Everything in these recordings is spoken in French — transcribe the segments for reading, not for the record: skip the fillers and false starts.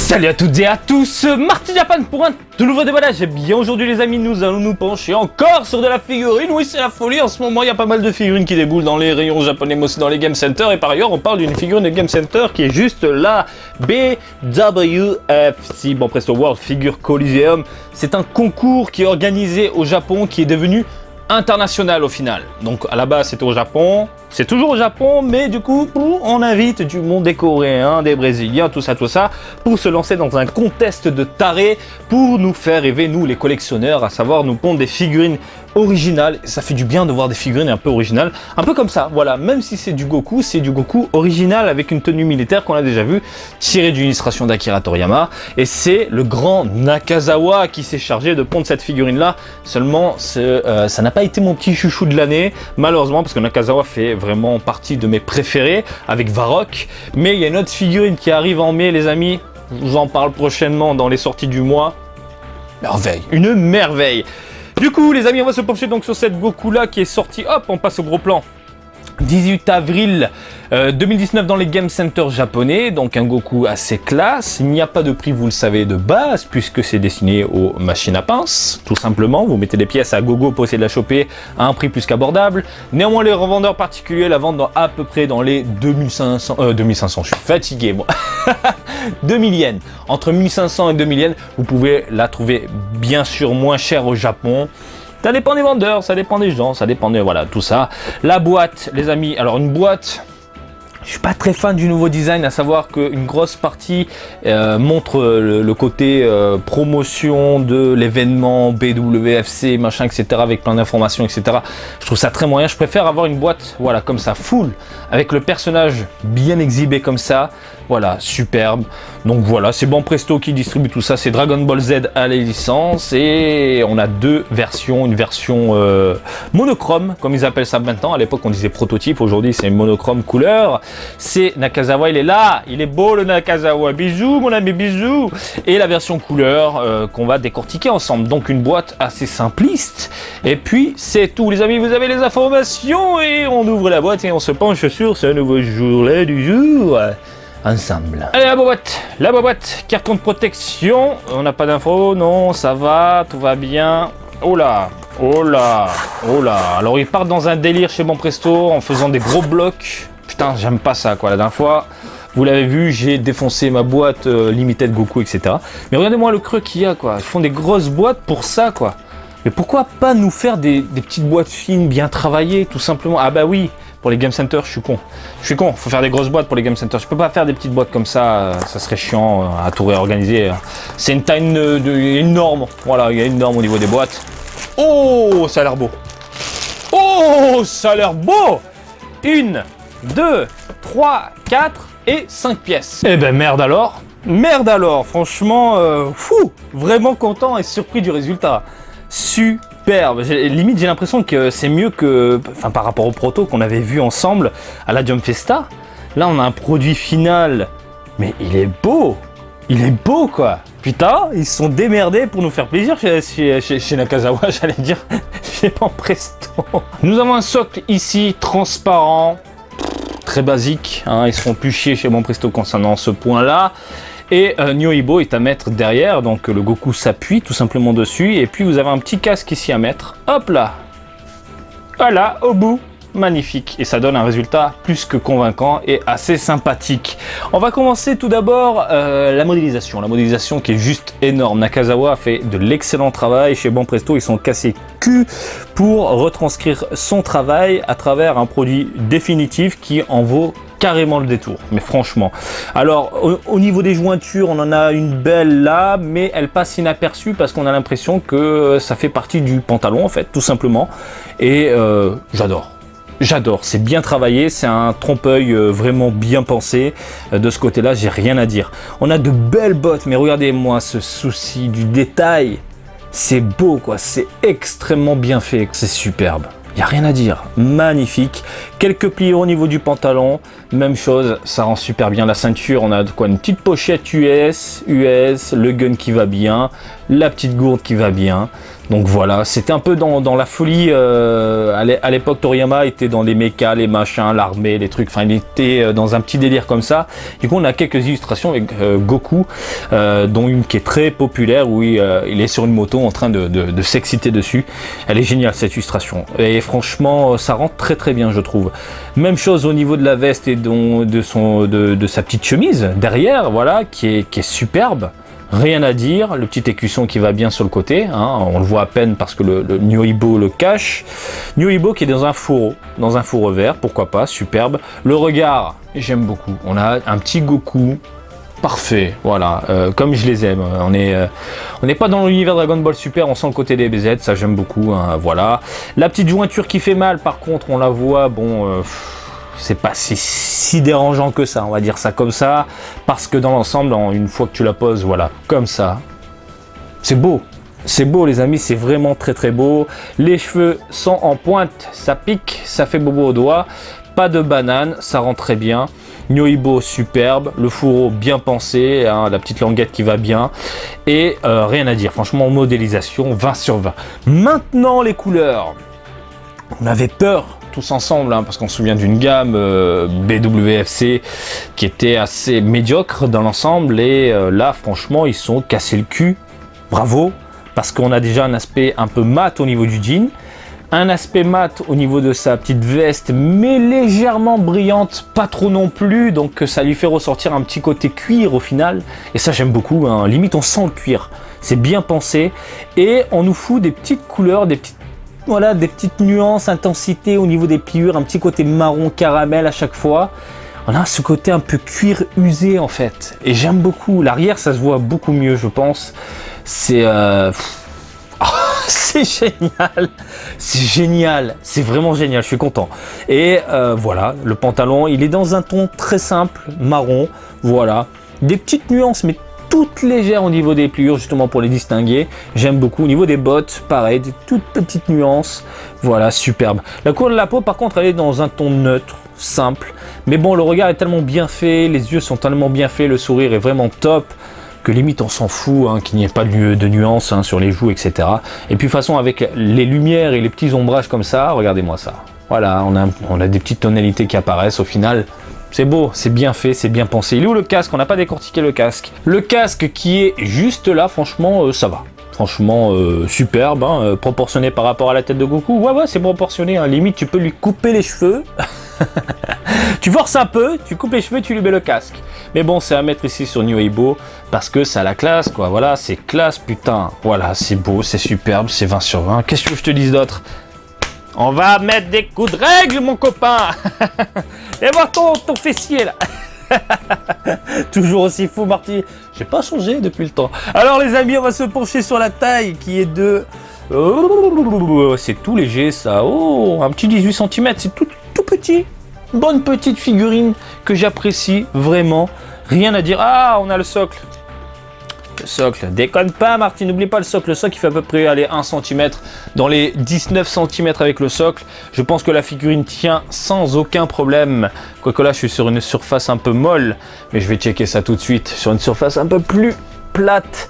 Salut à toutes et à tous, Marty Japan pour un tout nouveau déballage. Et bien aujourd'hui les amis, nous allons nous pencher encore sur de la figurine. Oui, c'est la folie, en ce moment il y a pas mal de figurines qui déboulent dans les rayons japonais, mais aussi dans les Game Center. Et par ailleurs on parle d'une figurine de Game Center qui est juste la BWFC, bon Presto World Figure Coliseum. C'est un concours qui est organisé au Japon, qui est devenu international au final. Donc à la base c'était au Japon, c'est toujours au Japon, mais du coup on invite du monde, des Coréens, des Brésiliens, tout ça, pour se lancer dans un contest de tarés, pour nous faire rêver, nous les collectionneurs, à savoir nous pondre des figurines originales. Ça fait du bien de voir des figurines un peu originales, un peu comme ça, voilà, même si c'est du Goku, original avec une tenue militaire qu'on a déjà vu, tirée d'une illustration d'Akira Toriyama, et c'est le grand Nakazawa qui s'est chargé de pondre cette figurine là. Seulement ça n'a pas été mon petit chouchou de l'année, malheureusement, parce que Nakazawa fait vraiment partie de mes préférés avec Varrock. Mais il y a une autre figurine qui arrive en mai, les amis, je vous en parle prochainement dans les sorties du mois. Merveille, une merveille. Du coup les amis, on va se pencher donc sur cette Goku là qui est sortie. Hop, on passe au gros plan. 18 avril 2019 dans les Game Center japonais, donc un Goku assez classe. Il n'y a pas de prix, vous le savez, de base, puisque c'est destiné aux machines à pince, tout simplement. Vous mettez des pièces à gogo pour essayer de la choper à un prix plus qu'abordable. Néanmoins, les revendeurs particuliers la vendent à peu près dans les 2500, je suis fatigué moi, 2000 yens. Entre 1500 et 2000 yens, vous pouvez la trouver bien sûr moins cher au Japon. Ça dépend des vendeurs, ça dépend des gens, ça dépend de voilà, tout ça. La boîte, les amis, alors une boîte, je suis pas très fan du nouveau design, à savoir qu'une grosse partie montre le côté promotion de l'événement BWFC, machin, etc., avec plein d'informations, etc. Je trouve ça très moyen. Je préfère avoir une boîte, voilà, comme ça, full, avec le personnage bien exhibé comme ça. Voilà, superbe. Donc voilà, c'est Banpresto qui distribue tout ça. C'est Dragon Ball Z à la licence. Et on a deux versions. Une version monochrome, comme ils appellent ça maintenant. À l'époque, on disait prototype. Aujourd'hui, c'est monochrome couleur. C'est Nakazawa, il est là. Il est beau, le Nakazawa. Bisous, mon ami, bisous. Et la version couleur qu'on va décortiquer ensemble. Donc, une boîte assez simpliste. Et puis, c'est tout. Les amis, vous avez les informations. Et on ouvre la boîte et on se penche sur ce nouveau jour-là du jour. Ensemble. Allez, la boîte, carton de protection, on n'a pas d'infos, non, ça va, tout va bien. Oh là, alors ils partent dans un délire chez Banpresto en faisant des gros blocs. Putain, j'aime pas ça quoi, la dernière fois, vous l'avez vu, j'ai défoncé ma boîte Limited Goku, etc. Mais regardez-moi le creux qu'il y a quoi, ils font des grosses boîtes pour ça quoi. Mais pourquoi pas nous faire des petites boîtes fines, bien travaillées, tout simplement. Ah bah oui, pour les Game Center, je suis con, faut faire des grosses boîtes pour les Game Center. Je peux pas faire des petites boîtes comme ça, ça serait chiant à tout réorganiser. C'est une taille énorme, voilà, il y a une norme au niveau des boîtes. Oh, ça a l'air beau. Oh, ça a l'air beau. 1, 2, 3, 4 et 5 pièces. Eh ben merde alors, franchement, fou, vraiment content et surpris du résultat. Superbe, limite j'ai l'impression que c'est mieux que, enfin par rapport au proto qu'on avait vu ensemble à la Jump Festa. Là on a un produit final, mais il est beau quoi. Putain, ils se sont démerdés pour nous faire plaisir chez Nakazawa, j'allais dire, chez Banpresto. Nous avons un socle ici transparent, très basique, hein, ils se font plus chier chez Banpresto concernant ce point là. Et Nyoibo est à mettre derrière, donc le Goku s'appuie tout simplement dessus, et puis vous avez un petit casque ici à mettre, hop là, voilà, au bout, magnifique, et ça donne un résultat plus que convaincant et assez sympathique. On va commencer tout d'abord la modélisation qui est juste énorme. Nakazawa a fait de l'excellent travail, chez Banpresto ils sont cassés cul pour retranscrire son travail à travers un produit définitif qui en vaut carrément le détour, mais franchement. Alors au niveau des jointures, on en a une belle là, mais elle passe inaperçue parce qu'on a l'impression que ça fait partie du pantalon en fait, tout simplement. Et j'adore, c'est bien travaillé, c'est un trompe-l'œil vraiment bien pensé. De ce côté-là, j'ai rien à dire. On a de belles bottes, mais regardez-moi ce souci du détail. C'est beau quoi, c'est extrêmement bien fait, c'est superbe. Il n'y a rien à dire, magnifique. Quelques plis au niveau du pantalon, même chose, ça rend super bien. La ceinture, on a quoi, une petite pochette US, le gun qui va bien, la petite gourde qui va bien. Donc voilà, c'était un peu dans la folie. À l'époque, Toriyama était dans les mechas, les machins, l'armée, les trucs. Enfin, il était dans un petit délire comme ça. Du coup, on a quelques illustrations avec Goku, dont une qui est très populaire où il est sur une moto en train de s'exciter dessus. Elle est géniale cette illustration. Et franchement, ça rend très très bien, je trouve. Même chose au niveau de la veste et de sa petite chemise derrière, voilà, qui est superbe. Rien à dire, le petit écusson qui va bien sur le côté, hein, on le voit à peine parce que le Nyoibo le cache. Nyoibo qui est dans un fourreau vert, pourquoi pas, superbe. Le regard, j'aime beaucoup. On a un petit Goku parfait, voilà, comme je les aime. On n'est pas dans l'univers Dragon Ball Super, on sent le côté des BZ, ça j'aime beaucoup, hein, voilà. La petite jointure qui fait mal, par contre, on la voit, bon... c'est pas si dérangeant que ça, on va dire ça comme ça, parce que dans l'ensemble, une fois que tu la poses, voilà, comme ça, c'est beau les amis, c'est vraiment très très beau. Les cheveux sont en pointe, ça pique, ça fait bobo au doigt, pas de banane, ça rend très bien. Nyoibo superbe, le fourreau bien pensé, hein, la petite languette qui va bien, et rien à dire, franchement modélisation 20 sur 20. Maintenant les couleurs, on avait peur tous ensemble, hein, parce qu'on se souvient d'une gamme BWFC qui était assez médiocre dans l'ensemble, et là franchement ils sont cassés le cul, bravo, parce qu'on a déjà un aspect un peu mat au niveau du jean, un aspect mat au niveau de sa petite veste, mais légèrement brillante, pas trop non plus, donc ça lui fait ressortir un petit côté cuir au final, et ça j'aime beaucoup, hein. Limite on sent le cuir, c'est bien pensé, et on nous fout des petites couleurs, des petites nuances, intensité au niveau des pliures, un petit côté marron caramel à chaque fois. On a ce côté un peu cuir usé en fait. Et j'aime beaucoup. L'arrière, ça se voit beaucoup mieux, je pense. C'est c'est génial. C'est génial. C'est vraiment génial. Je suis content. Et voilà, le pantalon, il est dans un ton très simple, marron. Voilà. Des petites nuances, mais toutes légères au niveau des pliures, justement pour les distinguer. J'aime beaucoup. Au niveau des bottes, pareil, des toutes petites nuances. Voilà, superbe. La couleur de la peau, par contre, elle est dans un ton neutre, simple. Mais bon, le regard est tellement bien fait, les yeux sont tellement bien faits, le sourire est vraiment top, que limite on s'en fout, hein, qu'il n'y ait pas de nuances, hein, sur les joues, etc. Et puis de toute façon, avec les lumières et les petits ombrages comme ça, regardez-moi ça. Voilà, on a des petites tonalités qui apparaissent au final. C'est beau, c'est bien fait, c'est bien pensé. Il est où le casque? On n'a pas décortiqué le casque. Le casque qui est juste là, franchement, ça va. Franchement, superbe, hein, proportionné par rapport à la tête de Goku. Ouais, c'est proportionné. Hein. Limite, tu peux lui couper les cheveux. Tu forces un peu, tu coupes les cheveux, tu lui mets le casque. Mais bon, c'est à mettre ici sur Nyoibo parce que ça a la classe, quoi. Voilà, c'est classe, putain. Voilà, c'est beau, c'est superbe, c'est 20 sur 20. Qu'est-ce que je te dise d'autre? On va mettre des coups de règle, mon copain. Et voir ton fessier, là. Toujours aussi fou, Marty. J'ai pas changé depuis le temps. Alors, les amis, on va se pencher sur la taille qui est de... c'est tout léger, ça. Oh, un petit 18 cm. C'est tout petit. Bonne petite figurine que j'apprécie vraiment. Rien à dire. Ah, on a le socle. Le socle, déconne pas Martin, n'oublie pas le socle. Le socle il fait à peu près aller 1 cm, dans les 19 cm avec le socle. Je pense que la figurine tient sans aucun problème. Quoique là je suis sur une surface un peu molle, mais je vais checker ça tout de suite. Sur une surface un peu plus plate.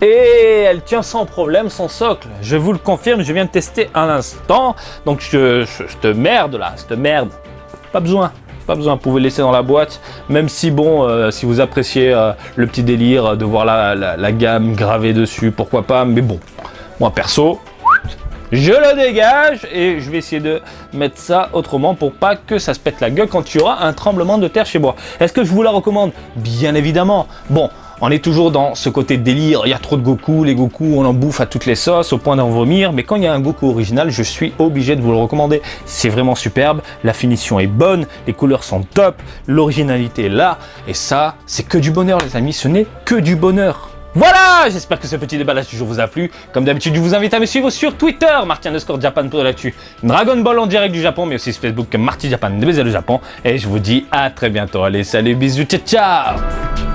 Et elle tient sans problème son socle. Je vous le confirme, je viens de tester un instant. Donc je te merde là, je te merde. Pas besoin, vous pouvez le laisser dans la boîte, même si bon, si vous appréciez le petit délire de voir la gamme gravée dessus, pourquoi pas, mais bon, moi perso, je le dégage et je vais essayer de mettre ça autrement pour pas que ça se pète la gueule quand il y aura un tremblement de terre chez moi. Est-ce que je vous la recommande? Bien évidemment. Bon, on est toujours dans ce côté délire, il y a trop de Goku, les Goku on en bouffe à toutes les sauces au point d'en vomir, mais quand il y a un Goku original, je suis obligé de vous le recommander. C'est vraiment superbe, la finition est bonne, les couleurs sont top, l'originalité est là, et ça, c'est que du bonheur les amis, ce n'est que du bonheur. Voilà, j'espère que ce petit déballage du jour vous a plu. Comme d'habitude, je vous invite à me suivre sur Twitter, Marty_Japan pour de l'actu Dragon Ball en direct du Japon, mais aussi sur Facebook, Marty Japan, DBZ le Japon. Et je vous dis à très bientôt. Allez, salut, bisous, ciao, ciao.